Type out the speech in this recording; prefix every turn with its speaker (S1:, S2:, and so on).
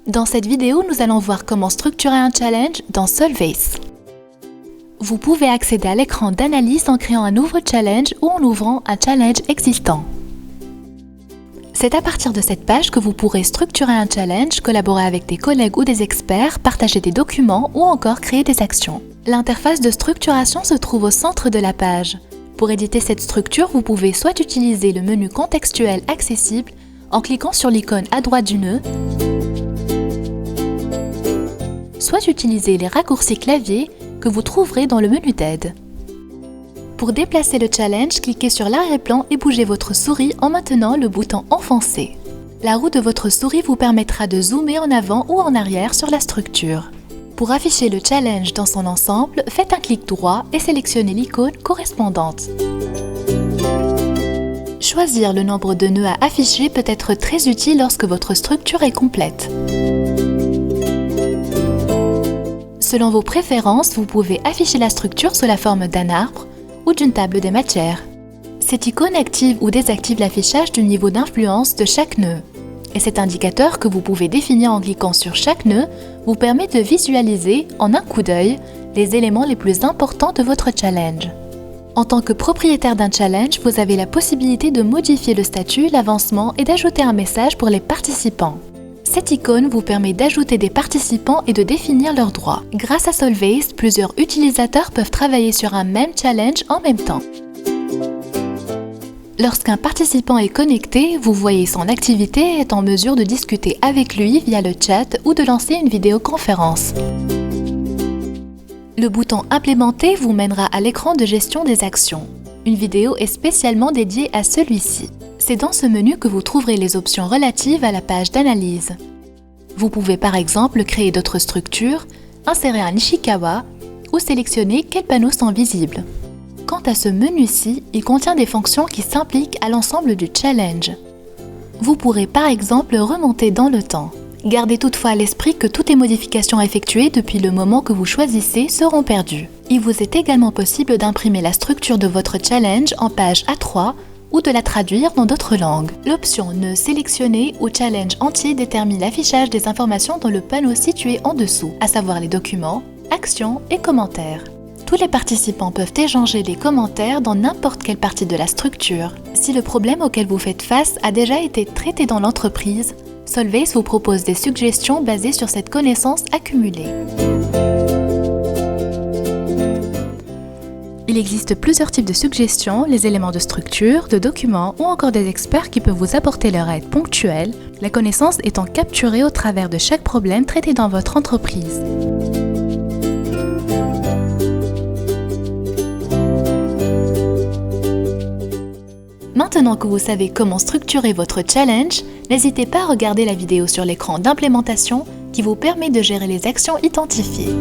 S1: Dans cette vidéo, nous allons voir comment structurer un challenge dans Solvayce. Vous pouvez accéder à l'écran d'analyse en créant un nouveau challenge ou en ouvrant un challenge existant. C'est à partir de cette page que vous pourrez structurer un challenge, collaborer avec des collègues ou des experts, partager des documents ou encore créer des actions. L'interface de structuration se trouve au centre de la page. Pour éditer cette structure, vous pouvez soit utiliser le menu contextuel accessible en cliquant sur l'icône à droite du nœud, soit utiliser les raccourcis clavier que vous trouverez dans le menu d'aide. Pour déplacer le challenge, cliquez sur l'arrière-plan et bougez votre souris en maintenant le bouton enfoncé. La roue de votre souris vous permettra de zoomer en avant ou en arrière sur la structure. Pour afficher le challenge dans son ensemble, faites un clic droit et sélectionnez l'icône correspondante. Choisir le nombre de nœuds à afficher peut être très utile lorsque votre structure est complète. Selon vos préférences, vous pouvez afficher la structure sous la forme d'un arbre ou d'une table des matières. Cette icône active ou désactive l'affichage du niveau d'influence de chaque nœud. Et cet indicateur que vous pouvez définir en cliquant sur chaque nœud vous permet de visualiser, en un coup d'œil, les éléments les plus importants de votre challenge. En tant que propriétaire d'un challenge, vous avez la possibilité de modifier le statut, l'avancement et d'ajouter un message pour les participants. Cette icône vous permet d'ajouter des participants et de définir leurs droits. Grâce à Solvayce, plusieurs utilisateurs peuvent travailler sur un même challenge en même temps. Lorsqu'un participant est connecté, vous voyez son activité et est en mesure de discuter avec lui via le chat ou de lancer une vidéoconférence. Le bouton Implémenter vous mènera à l'écran de gestion des actions. Une vidéo est spécialement dédiée à celui-ci. C'est dans ce menu que vous trouverez les options relatives à la page d'analyse. Vous pouvez par exemple créer d'autres structures, insérer un Ishikawa ou sélectionner quels panneaux sont visibles. Quant à ce menu-ci, il contient des fonctions qui s'impliquent à l'ensemble du challenge. Vous pourrez par exemple remonter dans le temps. Gardez toutefois à l'esprit que toutes les modifications effectuées depuis le moment que vous choisissez seront perdues. Il vous est également possible d'imprimer la structure de votre challenge en page A3 ou de la traduire dans d'autres langues. L'option Nœud sélectionné ou challenge entier détermine l'affichage des informations dans le panneau situé en dessous, à savoir les documents, actions et commentaires. Tous les participants peuvent échanger des commentaires dans n'importe quelle partie de la structure. Si le problème auquel vous faites face a déjà été traité dans l'entreprise, Solvayce vous propose des suggestions basées sur cette connaissance accumulée. Il existe plusieurs types de suggestions, les éléments de structure, de documents ou encore des experts qui peuvent vous apporter leur aide ponctuelle, la connaissance étant capturée au travers de chaque problème traité dans votre entreprise. Maintenant que vous savez comment structurer votre challenge, n'hésitez pas à regarder la vidéo sur l'écran d'implémentation qui vous permet de gérer les actions identifiées.